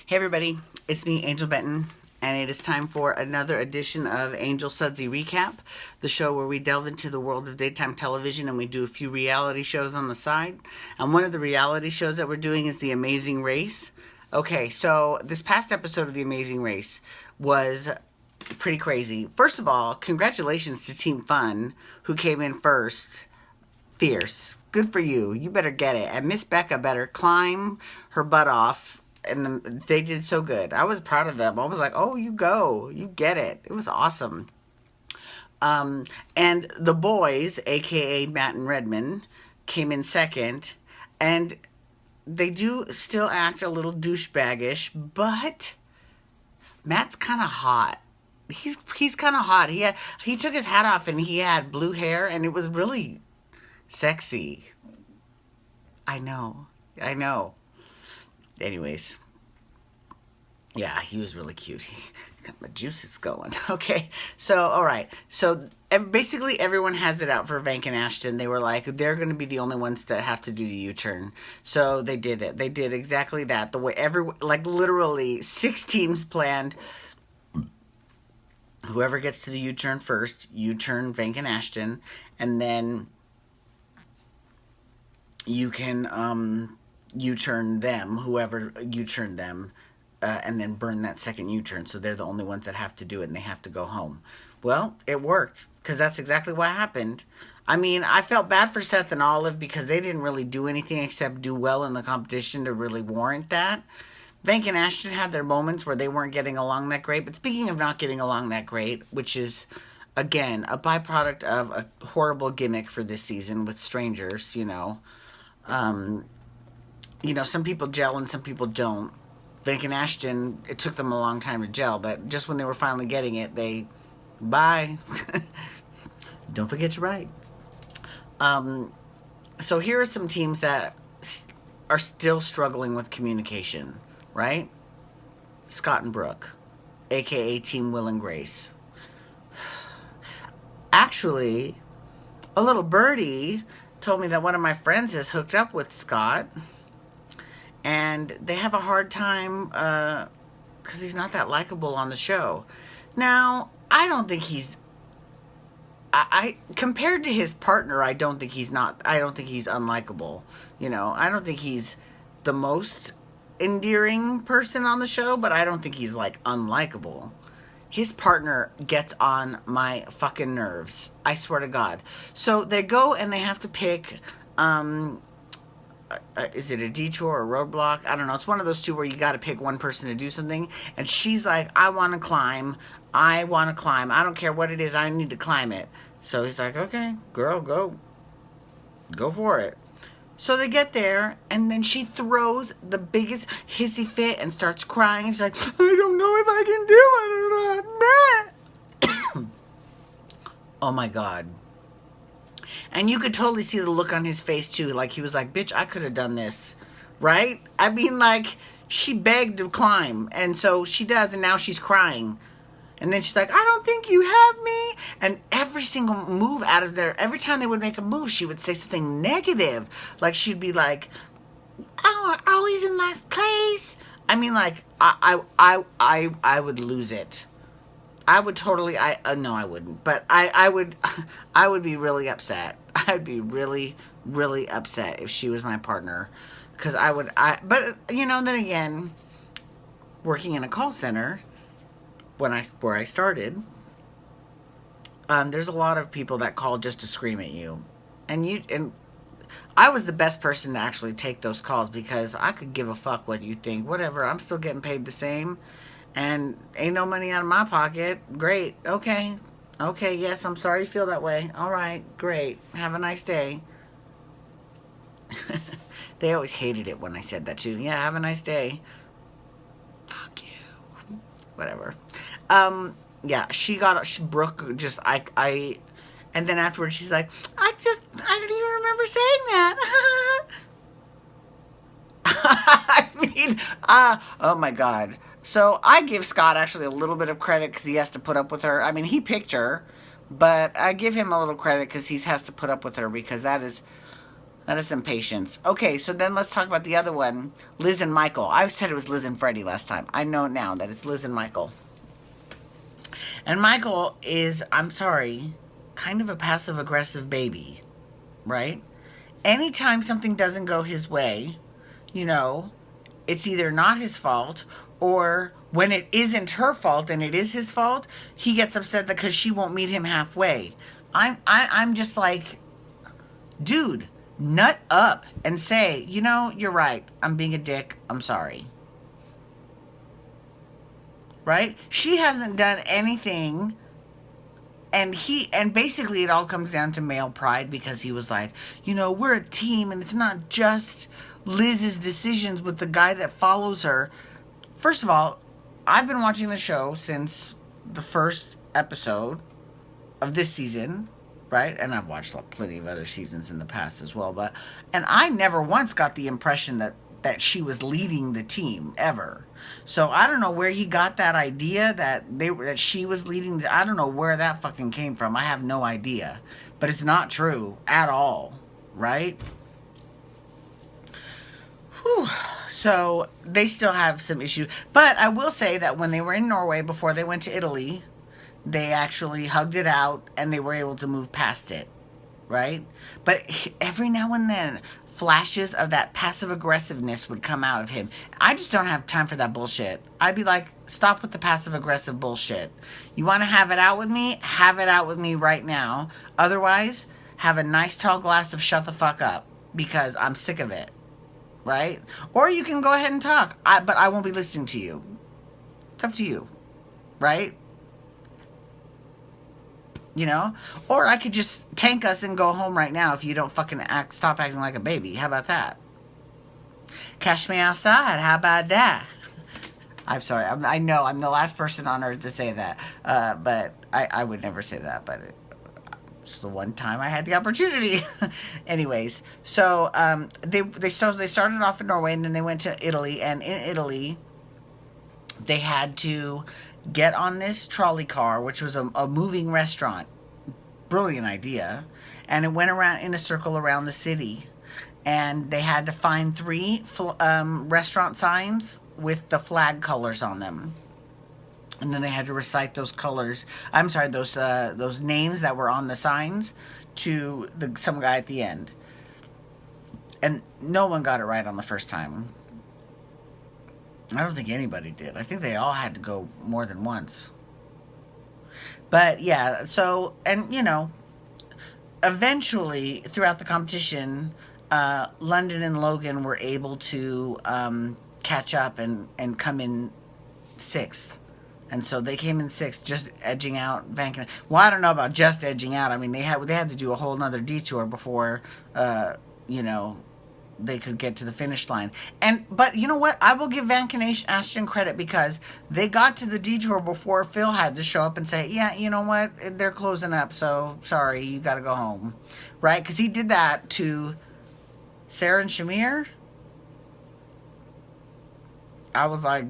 Hey everybody, it's me, Angel Benton, and it is time for another edition of Angel Sudsy Recap, the show where we delve into the world of daytime television and we do a few reality shows on the side. And one of the reality shows that we're doing is The Amazing Race. Okay, so this past episode of The Amazing Race was pretty crazy. First of all, congratulations to Team Fun, who came in first. Fierce. Good for you. You better get it. And Miss Becca better climb her butt off. And they did so good. I was proud of them. I was like, oh, you go. You get it. It was awesome. And the boys, aka Matt and Redmond, came in second. And they do still act a little douchebaggish, but Matt's kind of hot. He's kind of hot. He took his hat off and he had blue hair, and it was really sexy. I know. Anyways, yeah, he was really cute. Got my juices going. Okay, so all right. So basically, everyone has it out for Vank and Ashton. They were like, they're going to be the only ones that have to do the U-turn. So they did it. They did exactly that. The way literally 6 teams planned. Whoever gets to the U-turn first, U-turn Vank and Ashton, and then you can U-turn them, whoever U-turn them, and then burn that second U-turn. So they're the only ones that have to do it, and they have to go home. Well, it worked, because that's exactly what happened. I mean, I felt bad for Seth and Olive because they didn't really do anything except do well in the competition to really warrant that. Vank and Ashton had their moments where they weren't getting along that great. But speaking of not getting along that great, which is, again, a byproduct of a horrible gimmick for this season with strangers, some people gel and some people don't. Vank and Ashton, it took them a long time to gel, but just when they were finally getting it, bye. Don't forget to write. So here are some teams that are still struggling with communication, right? Scott and Brooke, aka Team Will and Grace. Actually, a little birdie told me that one of my friends has hooked up with Scott, and they have a hard time because he's not that likable on the show. Now, I don't think he's. I compared to his partner, I don't think he's unlikable. I don't think he's the most endearing person on the show, but I don't think he's like unlikable. His partner gets on my fucking nerves. I swear to God. So they go and they have to pick, is it a detour or a roadblock? I don't know. It's one of those two where you got to pick one person to do something. And she's like, I want to climb. I don't care what it is. I need to climb it. So he's like, okay, girl, go for it. So they get there, and then she throws the biggest hissy fit and starts crying. And she's like, I don't know if I can do it or not. Oh my God. And you could totally see the look on his face too. Like he was like, bitch, I could have done this. Right? I mean, like, she begged to climb. And so she does, and now she's crying. And then she's like, I don't think you have me. And every single move out of there, every time they would make a move, she would say something negative. Like she'd be like, oh, I'm always in last place. I mean, like, I would lose it. I would totally, no, I wouldn't. But I would be really upset. I'd be really, really upset if she was my partner. Because but, then again, working in a call center, where I started, there's a lot of people that call just to scream at you, and I was the best person to actually take those calls because I could give a fuck what you think, whatever. I'm still getting paid the same, and ain't no money out of my pocket. Great, okay, yes, I'm sorry you feel that way. All right, great, have a nice day. They always hated it when I said that too. Yeah, have a nice day. Fuck you. Whatever. Yeah, Brooke just, and then afterwards she's like, I don't even remember saying that. I mean, oh my God. So I give Scott actually a little bit of credit because he has to put up with her. I mean, he picked her, but I give him a little credit because he has to put up with her because that is That is some patience. Okay, so then let's talk about the other one, Liz and Michael. I said it was Liz and Freddie last time. I know now that it's Liz and Michael. And Michael is, I'm sorry, kind of a passive aggressive baby, right? Anytime something doesn't go his way, you know, it's either not his fault, or when it isn't her fault and it is his fault, he gets upset because she won't meet him halfway. I'm just like, dude, nut up and say, you know, you're right. I'm being a dick. I'm sorry. Right? She hasn't done anything, and basically it all comes down to male pride, because he was like, you know, we're a team and it's not just Liz's decisions with the guy that follows her. First of all, I've been watching the show since the first episode of this season, right? And I've watched plenty of other seasons in the past as well, and I never once got the impression that she was leading the team ever. So I don't know where he got that idea that she was leading. I don't know where that fucking came from. I have no idea, but it's not true at all, right? Whew. So they still have some issues, but I will say that when they were in Norway before they went to Italy, they actually hugged it out and they were able to move past it, right? But every now and then, flashes of that passive aggressiveness would come out of him. I just don't have time for that bullshit. I'd be like, stop with the passive aggressive bullshit. You want to have it out with me? Have it out with me right now. Otherwise, have a nice tall glass of shut the fuck up, because I'm sick of it, right? Or you can go ahead and talk, but I won't be listening to you. It's up to you, right? You know? Or I could just tank us and go home right now if you don't fucking stop acting like a baby. How about that? Cash me outside. How about that? I'm sorry. I know I'm the last person on earth to say that. But I would never say that. But it's the one time I had the opportunity. Anyways, so they started off in Norway, and then they went to Italy. And in Italy, they had to get on this trolley car, which was a moving restaurant. Brilliant idea. And it went around in a circle around the city. And they had to find 3 restaurant signs with the flag colors on them. And then they had to recite those colors. I'm sorry, those names that were on the signs to some guy at the end. And no one got it right on the first time. I don't think anybody did. I think they all had to go more than once. But yeah, so, and you know, eventually throughout the competition, London and Logan were able to catch up and come in 6th. And so they came in 6th, just edging out Van. Well, I don't know about just edging out. I mean, they had to do a whole nother detour before, you know, they could get to the finish line. But you know what? I will give Van Ashton credit, because they got to the detour before Phil had to show up and say, yeah, you know what? They're closing up, so sorry, you got to go home. Right? Because he did that to Sarah and Shamir. I was like,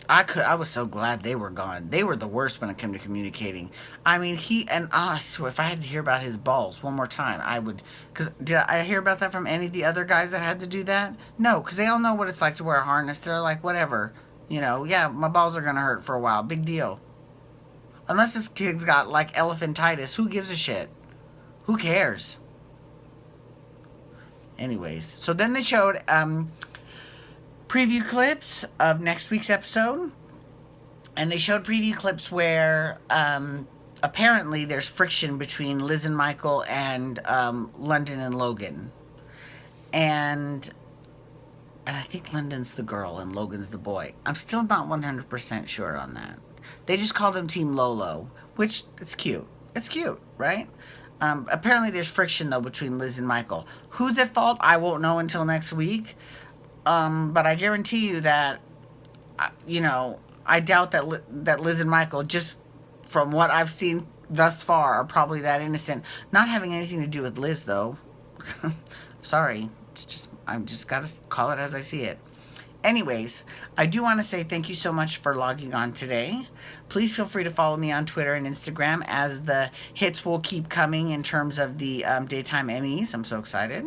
I was so glad they were gone. They were the worst when it came to communicating. I mean, I swear, if I had to hear about his balls one more time, I would. Because did I hear about that from any of the other guys that had to do that? No, because they all know what it's like to wear a harness. They're like, whatever. You know, yeah, my balls are going to hurt for a while. Big deal. Unless this kid's got, like, elephantitis. Who gives a shit? Who cares? Anyways, so then they showed preview clips of next week's episode, and they showed preview clips where apparently there's friction between Liz and Michael and London and Logan, and I think London's the girl and Logan's the boy. I'm still not 100% sure on that. They just call them Team Lolo, which it's cute. It's cute, right? Apparently there's friction though between Liz and Michael. Who's at fault? I won't know until next week. But I guarantee you that, you know, I doubt that Liz and Michael, just from what I've seen thus far, are probably that innocent. Not having anything to do with Liz, though. Sorry. I'm just got to call it as I see it. Anyways, I do want to say thank you so much for logging on today. Please feel free to follow me on Twitter and Instagram, as the hits will keep coming in terms of the Daytime Emmys. I'm so excited.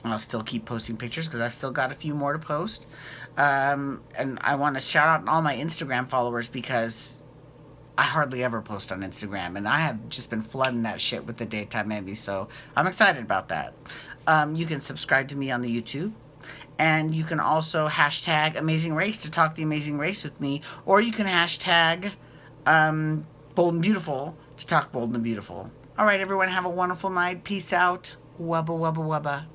I'll still keep posting pictures because I still got a few more to post. And I want to shout out all my Instagram followers because I hardly ever post on Instagram, and I have just been flooding that shit with the daytime Emmy, so I'm excited about that. You can subscribe to me on the YouTube, and you can also hashtag Amazing Race to talk the Amazing Race with me, or you can hashtag Bold and Beautiful to talk Bold and Beautiful. All right, everyone, have a wonderful night. Peace out. Wubba, wubba, wubba.